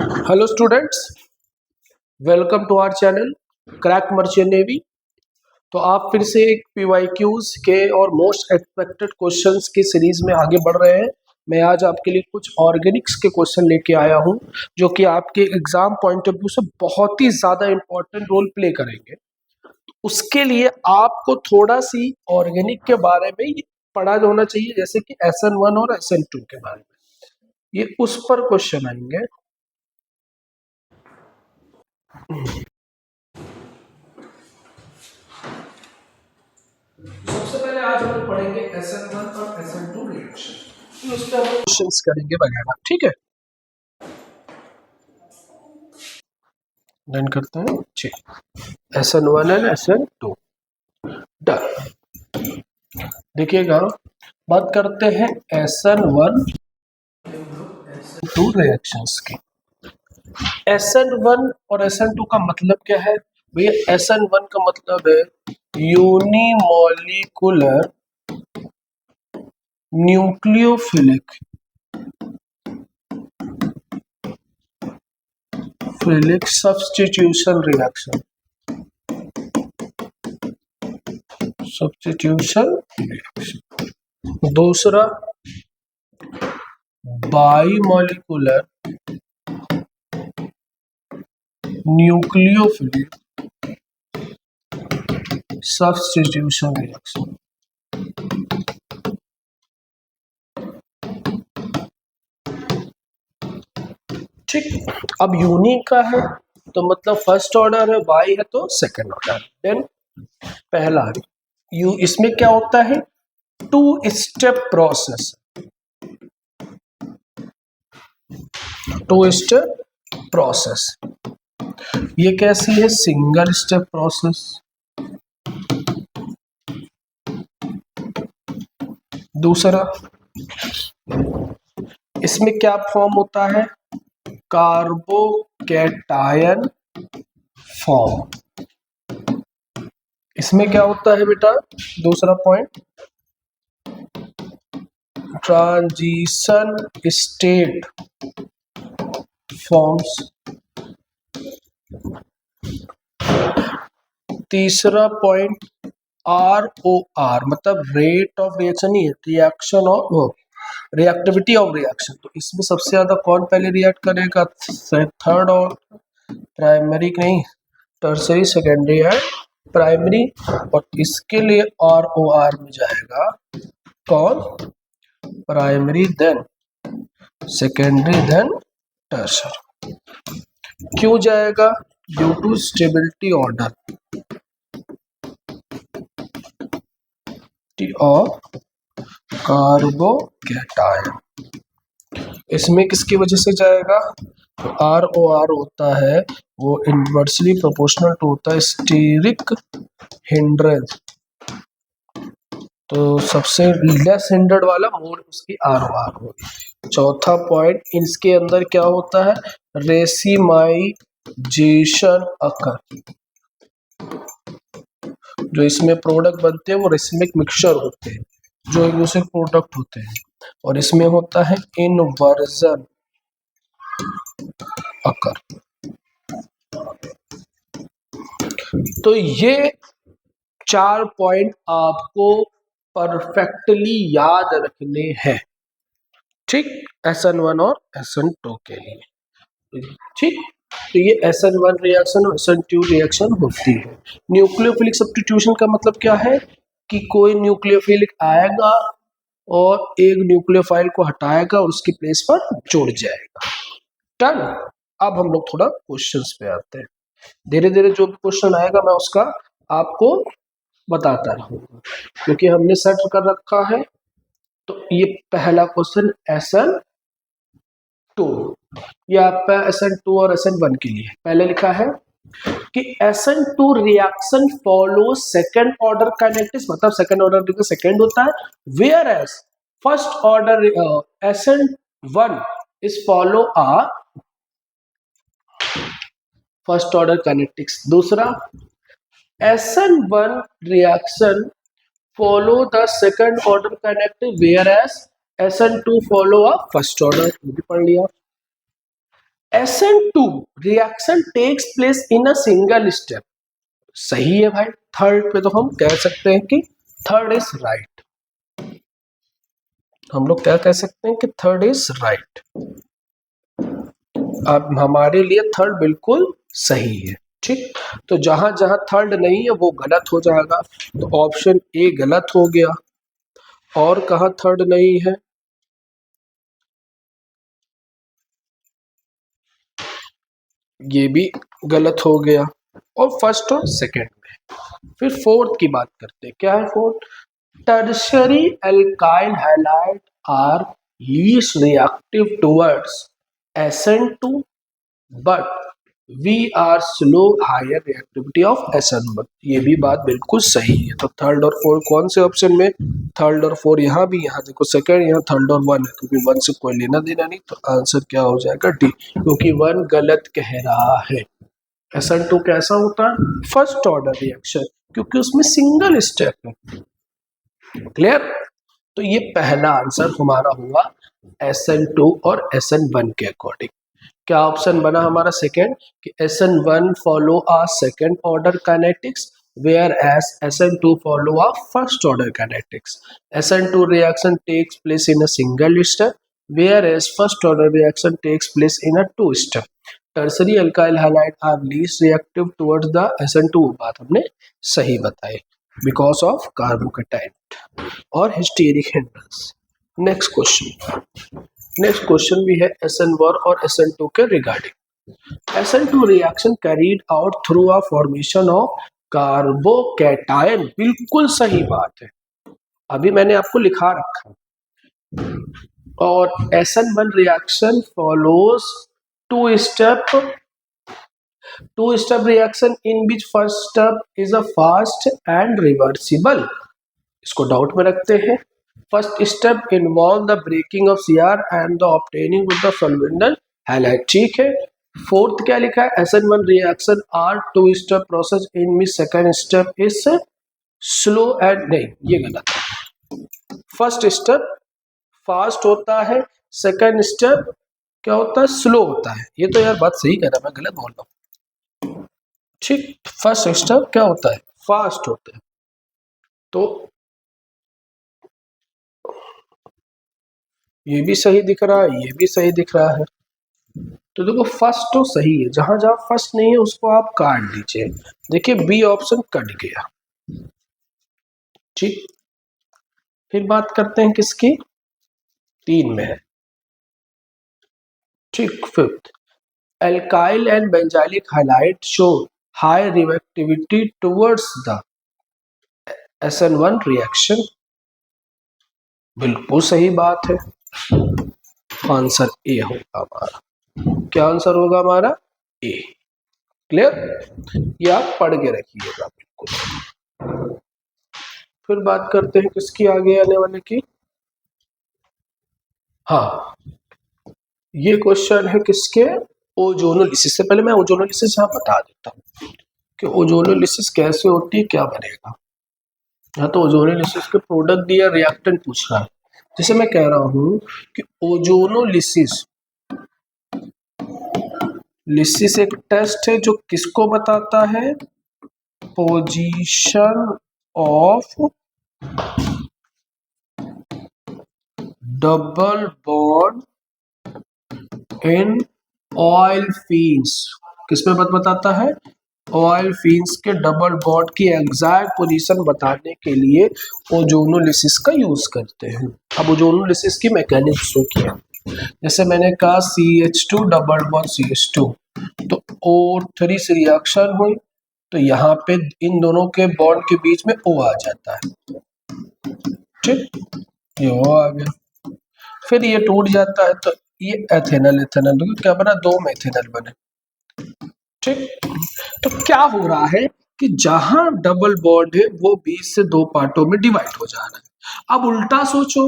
Hello students, welcome to our channel crack merchant navy. तो आप फिर से एक पीवाईक्यूज के और मोस्ट एक्सपेक्टेड क्वेश्चंस की सीरीज में आगे बढ़ रहे हैं। मैं आज आपके लिए कुछ ऑर्गेनिक्स के क्वेश्चन लेके आया हूं जो कि आपके एग्जाम पॉइंट ऑफ व्यू से बहुत ही ज्यादा इंपॉर्टेंट रोल प्ले करेंगे। उसके लिए आपको थोड़ा सी ऑर्गेनिक के बारे में पढ़ा होना चाहिए, जैसे कि SN1 और SN2 के बारे में। ये उस पर क्वेश्चन आएंगे। सबसे पहले आज हम पढ़ेंगे SN1 और SN2 रिएक्शन, उस पर हम क्वेश्चंस करेंगे वगैरह। ठीक है, डन करते हैं। ठीक, SN1 एंड SN2 डन। देखिएगा, बात करते हैं SN1 SN2 रिएक्शंस की। SN1 और SN2 का मतलब क्या है भैया? SN1 का मतलब है यूनिमॉलिक्यूलर न्यूक्लियोफिलिक सब्स्टिट्यूशन रिएक्शन। दूसरा बाईमॉलिक्यूलर न्यूक्लियोफिलिक सब्स्टिट्यूशन रिएक्शन। ठीक, अब यूनिक का है तो मतलब फर्स्ट ऑर्डर है, बाई है तो सेकंड ऑर्डर। देन पहला इसमें क्या होता है? 2 स्टेप प्रोसेस। 2 step process. ये कैसी है? Single step process. दूसरा, इसमें क्या फॉर्म होता है? Carbocation form. इसमें क्या होता है बेटा? दूसरा पॉइंट, ट्रांजिशन स्टेट फॉर्म्स। तीसरा पॉइंट ROR, मतलब रेट ऑफ रिएक्शन नहीं है, reaction of reactivity of reaction. तो इसमें सबसे ज्यादा कौन पहले रिएक्ट करेगा? थर्ड और प्राइमरी नहीं, टर्सरी, सेकेंडरी है प्राइमरी। और इसके लिए ROR में जाएगा कौन? Primary, then secondary, then tertiary. क्यों जाएगा? Due to stability order of carbocation. इसमें किसकी वजह से जाएगा? ROR होता है वो इनवर्सली प्रोपोर्शनल टू होता है स्टीरिक हिंड्रेंस। तो सबसे लेस हिंड्रेड वाला मोड उसकी ROR होगी। चौथा पॉइंट, इसके अंदर क्या होता है? रेसिमाइजेशन अकर। जो इसमें प्रोडक्ट बनते हैं वो रेसिमिक मिक्सचर होते हैं, जो एक दूसरे प्रोडक्ट होते हैं। और इसमें होता है इनवर्जन अकर। तो ये 4 पॉइंट आपको परफेक्टली याद रखने हैं। ठीक, SN1 और SN2 के लिए। ठीक, तो ये SN1 रिएक्शन और SN2 रिएक्शन होती है। न्यूक्लियोफिलिक सब्स्टिट्यूशन का मतलब क्या है? कि कोई न्यूक्लियोफिलिक आएगा और एक न्यूक्लियोफाइल को हटाएगा और उसकी प्लेस पर जुड़ जाएगा। डन। अब हम लोग थोड़ा क्वेश्चंस पे आते हैं। धीरे धीरे जो भी क्वेश्चन आएगा मैं उसका आपको बताता रहूंगा, क्योंकि हमने सेट कर रखा है। तो ये पहला क्वेश्चन SN2, ये आपका SN2 और SN1 के लिए पहले लिखा है कि SN2 reaction follow second order kinetics, मतलब सेकंड ऑर्डर सेकंड होता है, whereas first order SN1 is follow a first order kinetics. दूसरा, SN1 reaction follow the second order kinetic whereas SN2 follow a first order। ये भी पढ़ लिया। SN2 reaction takes place in a single step. सही है भाई, third पे तो हम कह सकते हैं कि थर्ड इज राइट। हम लोग क्या कह सकते हैं कि थर्ड इज राइट। अब हमारे लिए थर्ड बिल्कुल सही है। ठीक, तो जहां जहां थर्ड नहीं है वो गलत हो जाएगा, तो ऑप्शन ए गलत हो गया। और कहा थर्ड नहीं है, ये भी गलत हो गया, और फर्स्ट और सेकंड में। फिर फोर्थ की बात करते हैं, क्या है fourth? Tertiary alkyl halide are least reactive towards SN2 but we are slow higher reactivity of SN1। ये भी बात बिल्कुल सही है। तो थर्ड और फोर्थ कौन से ऑप्शन में? थर्ड और फोर्थ यहाँ भी, यहाँ देखो सेकंड, यहाँ थर्ड और वन है, क्योंकि वन से कोई लेना देना नहीं, तो आंसर क्या हो जाएगा? डी, क्योंकि वन गलत कह रहा है। SN2 कैसा होता है? फर्स्ट ऑर्डर रिएक्शन, क्योंकि उसमें सिंगल स्टेप है। क्लियर? तो ये पहला आंसर हमारा हुआ SN2 और SN1 के अकॉर्डिंग। क्या ऑप्शन बना हमारा सेकेंड कि SN1 follow a second order kinetics whereas SN2 follow a first order kinetics. SN2 reaction takes place in a single step whereas first order reaction takes place in a two step. Tertiary alkyl halide are least reactive towards the SN2, बात हमने सही बताई, because of carbocation और hysteric hindrance. Next question भी है SN1 और SN2 के regarding. SN2 reaction carried out through a formation of carbocation, बिल्कुल सही बात है, अभी मैंने आपको लिखा रखा। और SN1 reaction follows two step reaction in which first step is a fast and reversible. इसको डाउट में रखते हैं। First step involve the breaking of CR and the obtaining with the solvent halide, ठीक है। फोर्थ क्या लिखा है? SN1 reaction are two step process in which second step is slow and, नहीं ये गलत है। फर्स्ट स्टेप फास्ट होता है, सेकंड स्टेप क्या होता है? स्लो होता है। ये तो यार बात सही कह रहा, मैं गलत बोल रहा हूँ। ठीक, फर्स्ट स्टेप क्या होता है? फास्ट होता है। तो ये भी सही दिख रहा है, ये भी सही दिख रहा है। तो देखो फर्स्ट तो सही है, जहां जहां फर्स्ट नहीं है उसको आप काट दीजिए। देखिए बी ऑप्शन कट गया। ठीक, फिर बात करते हैं किसकी? 3 में है। ठीक, fifth, alkyl and benzylic highlight show high reactivity towards the SN1 reaction, बिल्कुल सही बात है। आंसर ए होगा हमारा। क्या आंसर होगा हमारा? ए। क्लियर? ये आप पढ़ के रखिएगा बिल्कुल। फिर बात करते हैं किसकी आगे आने वाले की। हाँ, ये क्वेश्चन है किसके? ओजोनोलिसिस से। पहले मैं ओजोनोलिसिस यहाँ बता देता हूँ कि ओजोनोलिसिस कैसे होती है, क्या बनेगा। हाँ, तो ओजोनोलिसिस के प्रोडक्ट दिया, रिएक्टेंट पूछ रहा है। जैसे मैं कह रहा हूँ कि ओजोनोलिसिस एक टेस्ट है जो किसको बताता है? Position of double bond in oil fins. किसमें बताता है? ऑयल फिन्स के डबल बॉन्ड की एग्जैक्ट पोजीशन बताने के लिए ओजोनोलिसिस का यूज करते हैं। अब ओजोनोलिसिस की मैकेनिज्म क्या है? जैसे मैंने कहा CH2 डबल बॉन्ड CH2, तो O3 से रिएक्शन हुई, तो यहाँ पे इन दोनों के बॉन्ड के बीच में O आ जाता है। ठीक, ये O आ गया। फिर ये टूट जाता है, तो ये एथेनल क्या बना? 2 मेथेनल बने। ठीक, तो क्या हो रहा है कि जहां डबल बॉन्ड है वो 20 से 2 पार्टों में डिवाइड हो जा रहा है। अब उल्टा सोचो,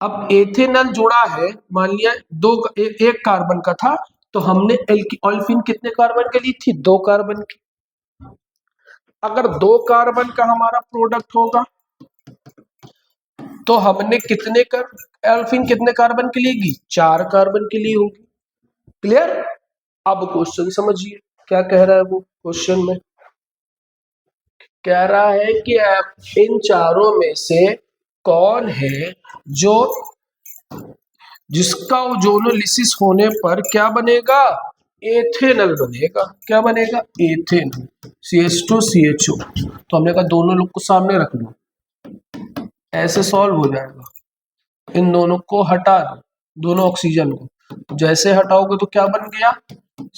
अब एथेनल जुड़ा है, मान लिया एक कार्बन का था, तो हमने ऑल्फिन कितने कार्बन के ली थी? 2 कार्बन की। अगर 2 कार्बन का हमारा प्रोडक्ट होगा तो हमने ऑल्फिन कितने कार्बन के लिए? 4 कार्बन के लिए होगी। क्लियर? अब क्वेश्चन समझिए क्या कह रहा है वो क्वेश्चन में। कह रहा है कि इन चारों में से कौन है जो जिसका ओजोनोलिसिस होने पर क्या बनेगा, एथेनॉल बनेगा। क्या बनेगा, एथेनॉल, CH2CHO। तो हमने कहा दोनों लोग को सामने रख लो, ऐसे सॉल्व हो जाएगा। इन दोनों को हटा दो, दोनों ऑक्सीजन को, जैसे हटाओगे तो क्या बन गया,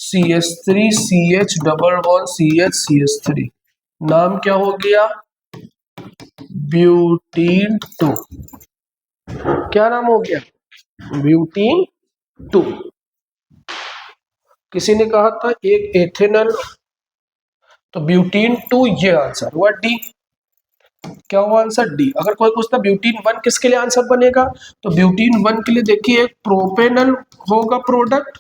CH3CH डबल बॉन्ड CH नाम क्या हो गया, ब्यूटीन 2। क्या नाम हो गया, ब्यूटीन 2। किसी ने कहा था एक एथेनॉल, तो ब्यूटीन 2 ये आंसर हुआ डी। क्या हुआ आंसर, डी। अगर कोई पूछता ब्यूटीन 1 किसके लिए आंसर बनेगा, तो ब्यूटीन 1 के लिए देखिए एक प्रोपेनॉल होगा प्रोडक्ट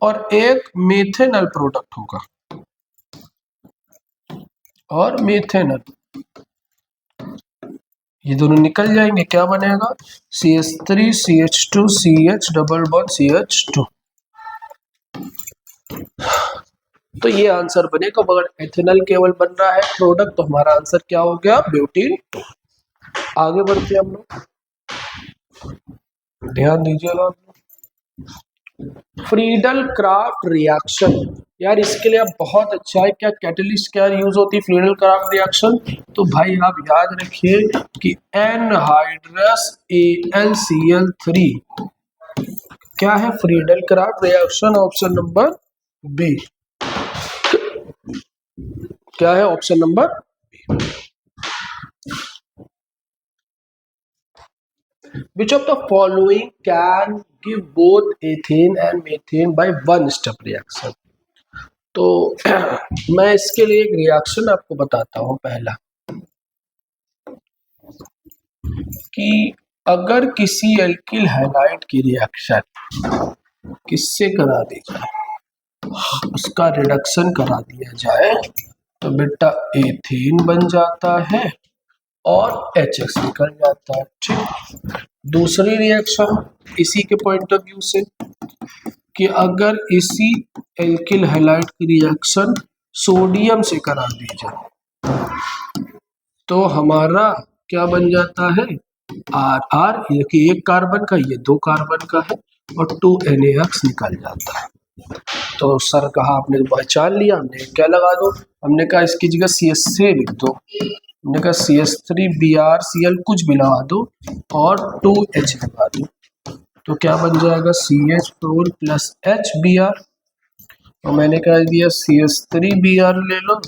और एक मेथेनॉल प्रोडक्ट होगा, और मेथेनॉल ये दोनों निकल जाएंगे, क्या बनेगा, CH3CH2CH डबल बॉन्ड CH2। तो ये आंसर बनेगा। मगर एथेनॉल केवल बन रहा है प्रोडक्ट, तो हमारा आंसर क्या हो गया, ब्यूटीन 2। आगे बढ़ते हम लोग, ध्यान दीजिएगा। फ्रीडल क्राफ्ट रिएक्शन, यार इसके लिए आप बहुत अच्छा है, क्या कैटलिस्ट क्या यूज होती है फ्रीडल क्राफ्ट रिएक्शन, तो भाई आप याद रखिए कि एनहाइड्रस AlCl3 क्या है, Friedel Crafts reaction, option number B. क्या है option number B. Which of the following can give both ethane and methane by one step reaction? तो मैं इसके लिए एक रिएक्शन आपको बताता हूं। पहला कि अगर किसी एल्किल हैलाइड की रिएक्शन किससे करा दी जाए, उसका रिडक्शन करा दिया जाए, तो बेटा एथेन बन जाता है और HX निकल जाता है। ठीक। दूसरी रिएक्शन इसी के पॉइंट ऑफ व्यू से कि अगर इसी एल्किल हैलाइड की रिएक्शन सोडियम से करा दी जाए, तो हमारा क्या बन जाता है, RR, ये एक कार्बन का, ये 2 कार्बन का है, और 2NaX निकल जाता है। तो सर कहा आपने पहचान लिया, हमने क्या लगा दो, हमने कहा इसकी जगह CH3 लिख दो, हमने कहा CH3BrCl कुछ भी लगा दो और 2H लगा दो, तो क्या बन जाएगा, CH4 प्लस HBr। और मैंने कह दिया CH3Br ले लो,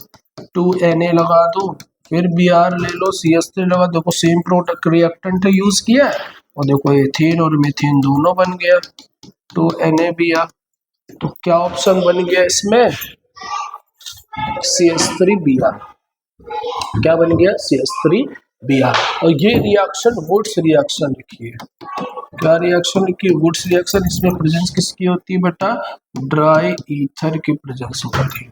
2Na लगा दो, फिर Br ले लो, CH3 लगा, देखो सेम प्रोडक्ट रिएक्टेंट यूज किया है, और देखो एथेन और मीथेन दोनों बन गया, 2NaBr। तो क्या ऑप्शन बन गया इसमें, CH3Br। क्या बन गया, CH3Br। और ये रिएक्शन वुड्स रिएक्शन लिखी है। क्या रिएक्शन लिखी है, वुड्स रिएक्शन। इसमें प्रेजेंस किसकी होती है बेटा, ड्राई ईथर की प्रेजेंस होती है।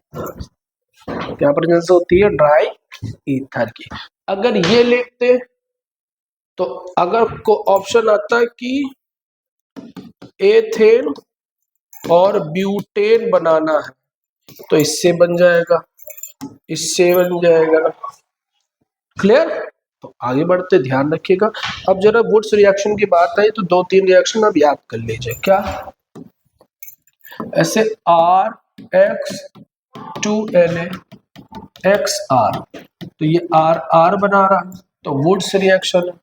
क्या प्रेजेंस होती है, ड्राई ईथर की। अगर ये लिखते तो अगर को ऑप्शन आता है कि एथेन और ब्यूटेन बनाना है, तो इससे बन जाएगा, इससे बन जाएगा। क्लियर। तो आगे बढ़ते, ध्यान रखिएगा। अब जरा वुड्स रिएक्शन की बात आई तो 2-3 रिएक्शन अब याद कर लीजिए। क्या, ऐसे RX2NaXR, तो ये RR बना रहा है, तो वुड्स रिएक्शन है।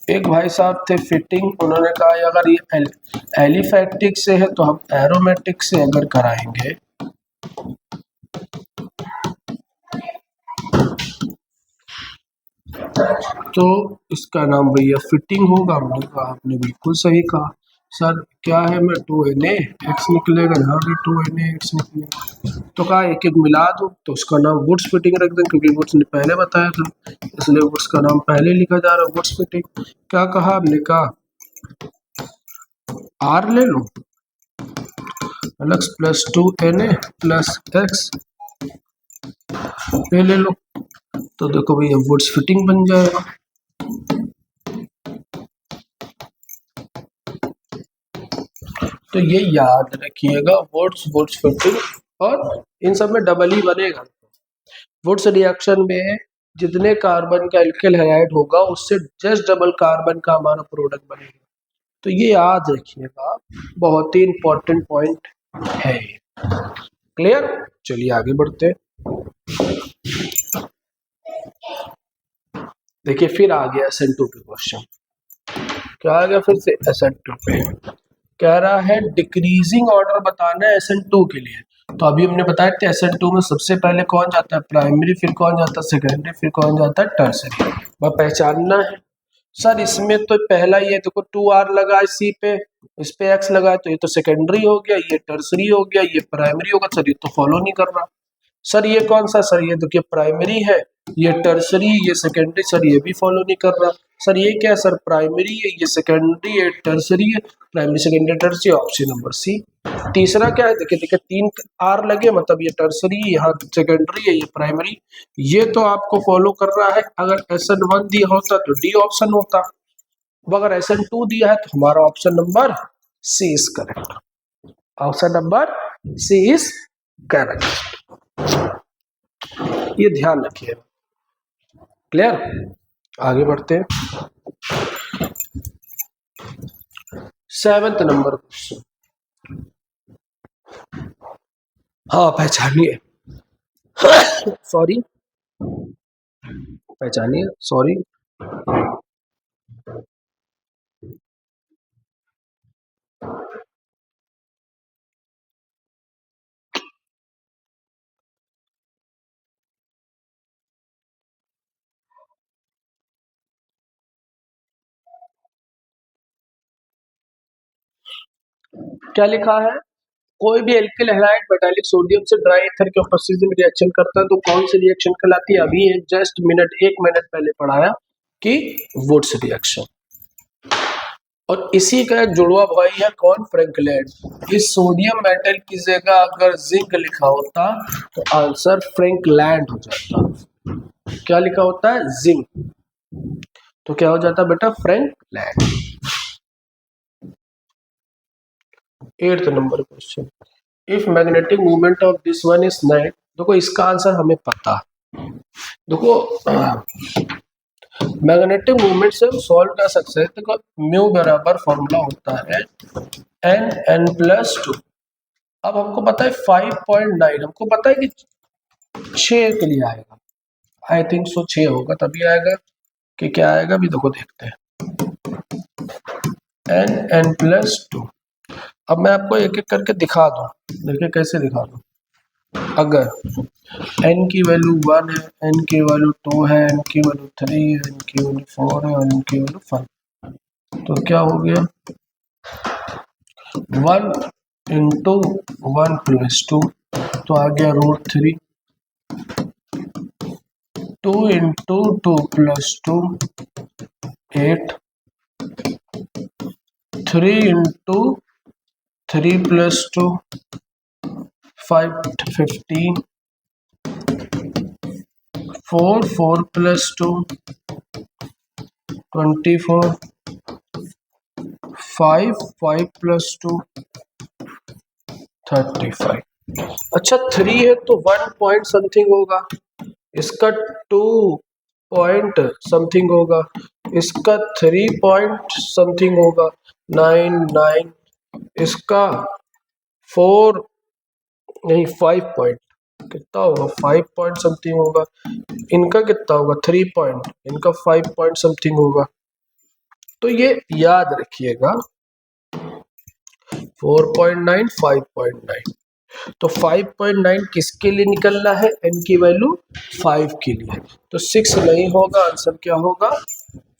एक भाई साहब थे फिटिंग, उन्होंने कहा अगर ये एलिफैटिक से है तो हम एरोमेटिक से अगर कराएंगे तो इसका नाम भैया फिटिंग होगा। हमने कहा आपने बिल्कुल सही कहा सर, क्या है, मैं 2NaX निकलेगा, यहाँ भी 2NaX निकलेगा, तो कहा एक एक मिला दो, तो उसका नाम वुड्स फिटिंग रख दें, क्योंकि वुड्स ने पहले बताया था, इसलिए वुड्स का नाम पहले लिखा जा रहा है, वुड्स फिटिंग। क्या कहा हमने, कहा R ले लो, Alex plus 2Na plus X ये ले लो, तो देखो भैया वुड्स फिटिंग बन जाएगा। तो ये याद रखिएगा, वुड्स वुड्स फिटिंग, और इन सब में डबल ही बनेगा। वुड्स रिएक्शन में जितने कार्बन का एल्किल हैलाइड होगा उससे जस्ट डबल कार्बन का हमारा प्रोडक्ट बनेगा। तो ये याद रखिएगा, बहुत ही इंपॉर्टेंट पॉइंट है। क्लियर? चलिए आगे बढ़ते हैं। देखिए फिर आ गया SN2 पे क्वेश्चन। क्या आ गया फिर से SN2 पे? कह रहा है डिक्रीजिंग ऑर्डर बताना है SN2 के लिए। तो अभी हमने बताया था SN2 में सबसे पहले कौन जाता है? प्राइमरी, फिर कौन जाता है? सेकेंडरी, फिर कौन जाता है? टर्सरी। वह पहचानना है। सर इसमें तो पहला ही है, देखो 2R लगा है C पे, इस पे X लगा है, तो ये तो सेकेंडरी हो गया, ये टर्सरी हो गया, ये प्राइमरी होगा। सर ये तो फॉलो नहीं कर रहा। सर ये कौन सा? सर ये देखिए प्राइमरी है, ये टर्सरी, ये सेकेंडरी। सर ये भी फॉलो नहीं कर रहा। सर ये क्या? सर प्राइमरी है, ये सेकेंडरी है, टर्सरी है, primary secondary tertiary, option number C. तीसरा क्या है? देखिए देखिए 3R लगे, मतलब ये टर्सरी, यहाँ सेकेंडरी है, ये प्राइमरी। ये तो आपको फॉलो कर रहा है। अगर SN1 दिया होता तो डी ऑप्शन होता, अगर SN2 दिया है तो हमारा option number C is correct. Option number C is correct, ये ध्यान रखिए। क्लियर? आगे बढ़ते हैं। 7th number question. हाँ पहचानिए, सॉरी पहचानिए, सॉरी। क्या लिखा है? कोई भी एल्किल हैलाइड मेटालिक सोडियम से ड्राई ईथर के उपस्थिति में रिएक्शन करता है तो कौन सी रिएक्शन कहलाती है? अभी जस्ट 1 मिनट पहले पढ़ाया कि वुड्स रिएक्शन। और इसी का एक जुड़वा भाई है कौन? फ्रैंकलैंड। इस सोडियम मेटल की जगह अगर जिंक लिखा होता तो आंसर फ्रैंकलैंड हो जाता। क्या लिखा होता है? जिंक, तो क्या हो जाता बेटा? Frankland. 8th number question. If magnetic movement of this one is net. देखो इसका आंसर हमें पता। देखो मैग्नेटिक मूवमेंट से हम सॉल्व कर सकते हैं। देखो म्यू बराबर फॉर्मूला होता है n+2। अब हमको पता है 5.9, हमको पता है कि 6 के लिए आएगा। आई थिंक सो 6 होगा, तभी आएगा कि क्या आएगा अभी देखो देखते हैं। n+2। अब मैं आपको एक एक करके दिखा दूं, देखिए कैसे दिखा दूं। अगर n की वैल्यू 1 है, n की वैल्यू 2 है, n की वैल्यू 3 है, n की वैल्यू 4 है और n की वैल्यू 5, तो क्या हो गया? 1 इंटू 1 + 2 तो आ गया √3। 2 इंटू 2 + 2 8। 3 इंटू 3 + 2 5 15। 4 + 2 24। 5 + 2 35। अच्छा 3 है तो 1 पॉइंट समथिंग होगा, इसका 2 पॉइंट समथिंग होगा, इसका 3 पॉइंट समथिंग होगा, 9 9, इसका 4 नहीं 5 पॉइंट कितना होगा? 5 पॉइंट समथिंग होगा। इनका कितना होगा? 3 पॉइंट, इनका 5 पॉइंट समथिंग होगा। तो ये याद रखिएगा 4.9 5.9। तो 5.9 किसके लिए निकलना है? n की वैल्यू 5 के लिए। तो 6 नहीं होगा, आंसर क्या होगा?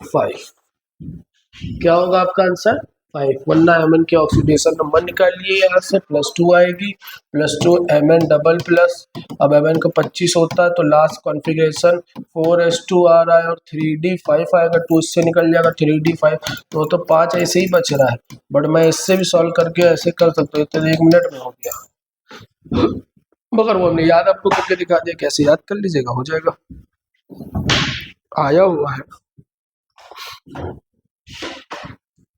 5। क्या होगा आपका आंसर? 5। वरना Mn के ऑक्सीडेशन नंबर निकालिए यहाँ से, +2 आएगी, +2 Mn डबल प्लस। अब Mn का 25 होता है तो लास्ट कॉन्फ़िगरेशन 4s2 आ रहा है और 3d5 आएगा, 2 इससे निकल जाएगा 3d5, तो 5 ऐसे ही बच रहा है। बट मैं इससे भी सॉल्व करके ऐसे कर सकता हूँ, तो 1 मिनट में हो गया। मगर वो हमने याद आपको करके दिखा दिया, कैसे याद कर लीजिएगा, हो जाएगा, आया हुआ है।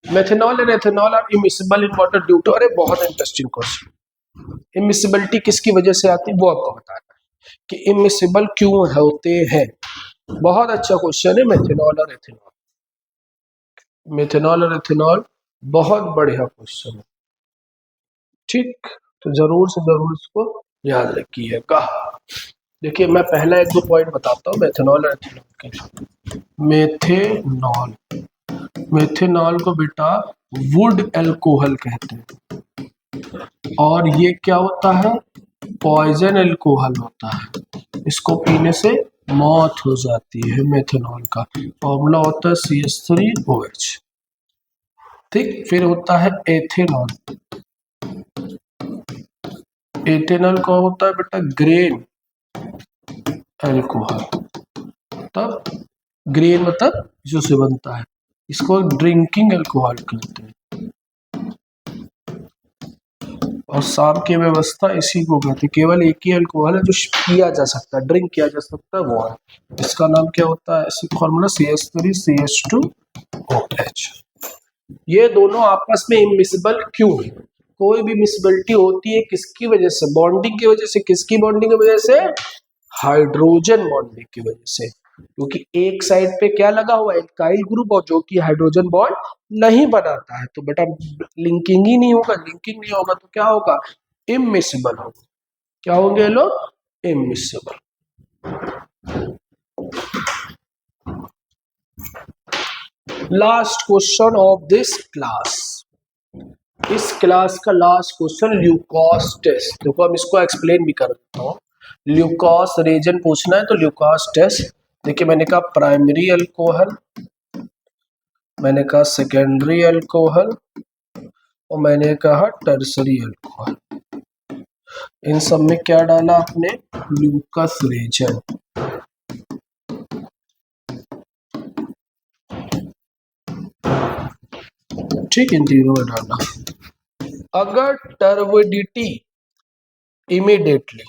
Methanol and ethanol are immiscible in water due to, अरे बहुत इंटरेस्टिंग क्वेश्चन। इमिसिबिलिटी किसकी वजह से आती है वो आपको बताना है कि इमिसिबल क्यों होते हैं। बहुत अच्छा क्वेश्चन है मेथनॉल और एथेनॉल। मेथनॉल और एथेनॉल बहुत बढ़िया क्वेश्चन है, ठीक। तो जरूर से जरूर इसको याद रखिएगा। देखिए मैं पहला एक दो पॉइंट बताता हूँ मेथनॉल और एथेनॉल के। मेथेनॉल, मेथेनॉल को बेटा वुड एल्कोहल कहते हैं और ये क्या होता है, पॉइजन एल्कोहल होता है। इसको पीने से मौत हो जाती है। मेथेनॉल का फॉर्मूला होता है CH3OH, ठीक। फिर होता है एथेनॉल, एथेनॉल का होता है बेटा ग्रेन अल्कोहल, तब ग्रेन मतलब जो से बनता है, इसको ड्रिंकिंग अल्कोहल कहते हैं। और शाम की व्यवस्था इसी को कहते हैं। केवल एक ही अल्कोहल है जो पिया जा सकता है, ड्रिंक किया जा सकता है, वो है, इसका नाम क्या होता है, इसी फॉर्मूला CH3CH2OH। ये दोनों आपस में इमिसिबल क्यों है? कोई भी मिसिबिलिटी होती है किसकी वजह से, बॉन्डिंग की वजह से। किसकी बॉन्डिंग की वजह से? हाइड्रोजन बॉन्डिंग की वजह से, क्योंकि एक साइड पे क्या लगा हुआ है, एल्काइल ग्रुप, और जो कि हाइड्रोजन बॉन्ड नहीं बनाता है, तो बेटा लिंकिंग ही नहीं होगा। लिंकिंग नहीं होगा तो क्या होगा, इमिसिबल होगा। क्या होंगे लोग, immiscible. Last question of this class, इस क्लास का लास्ट क्वेश्चन ल्यूकोस टेस्ट। देखो अब इसको एक्सप्लेन भी कर देता हूँ। ल्यूकोस रीजन पूछना है तो ल्यूकोस टेस्ट, देखिए मैंने कहा प्राइमरी अल्कोहल, मैंने कहा सेकेंडरी अल्कोहल, और मैंने कहा टर्सरी अल्कोहल। इन सब में क्या डाला आपने, ल्यूकोस रीजन, ठीक। इन तीनों में डाला। अगर टर्बिडिटी इमीडिएटली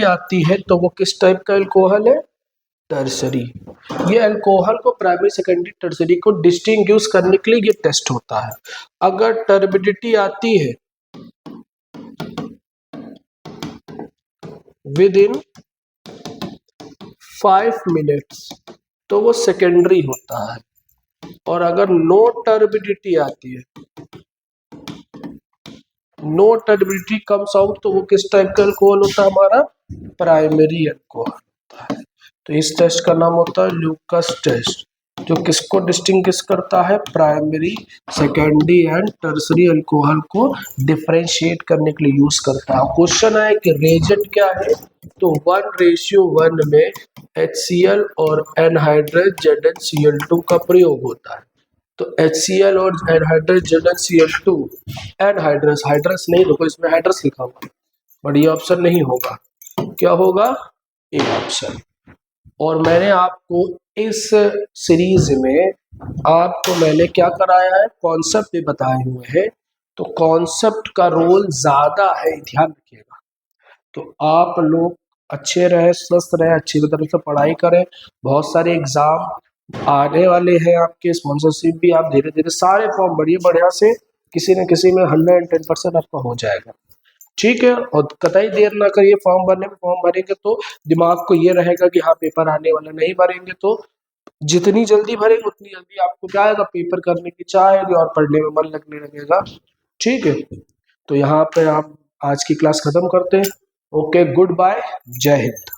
आती है तो वो किस टाइप का अल्कोहल है, टर्सरी। ये अल्कोहल को प्राइमरी सेकेंडरी टर्सरी को डिस्टिंग्विश करने के लिए ये टेस्ट होता है। अगर टर्बिडिटी आती है विद इन 5 मिनट्स तो वो सेकेंडरी होता है, और अगर नो टर्बिडिटी आती है, नो टर्बिडिटी कम्स आउट, तो वो किस टाइप का अल्कोहल होता है, हमारा प्राइमरी अल्कोहल होता है। तो इस टेस्ट का नाम होता है ल्यूकोस टेस्ट, जो किसको डिस्टिंग्विश करता है, primary secondary and tertiary alcohol को डिफरेंशिएट करने के लिए यूज करता है। क्वेश्चन है कि रेजेंट क्या है, तो 1:1 में HCl और एनहाइड्रस ZnCl2 का प्रयोग होता है। तो HCl और एनहाइड्रस ZnCl2, एनहाइड्रस, हाइड्रस नहीं, देखो इसमें हाइड्रस लिखा हुआ, बट ये ऑप्शन नहीं होगा। क्या होगा, ए ऑप्शन। और मैंने आपको इस सीरीज में आपको मैंने क्या कराया है, कॉन्सेप्ट भी बताए हुए हैं। तो कॉन्सेप्ट का रोल ज्यादा है, ध्यान रखिएगा। तो आप लोग अच्छे रहे, स्वस्थ रहे, अच्छी तरह से पढ़ाई करें। बहुत सारे एग्जाम आने वाले हैं आपके, स्पॉन्सरशिप भी आप धीरे धीरे सारे फॉर्म बढ़िया बढ़िया से, किसी न किसी में 110% आपका हो जाएगा, ठीक है। और कतई देर ना करिए फॉर्म भरने में। फॉर्म भरेंगे तो दिमाग को ये रहेगा कि हाँ पेपर आने वाला, नहीं भरेंगे तो जितनी जल्दी भरेंगे उतनी जल्दी आपको क्या आएगा, पेपर करने की चाह आएगी और पढ़ने में मन लगने लगेगा, ठीक है। तो यहाँ पे आप आज की क्लास खत्म करते हैं। ओके, गुड बाय, जय हिंद।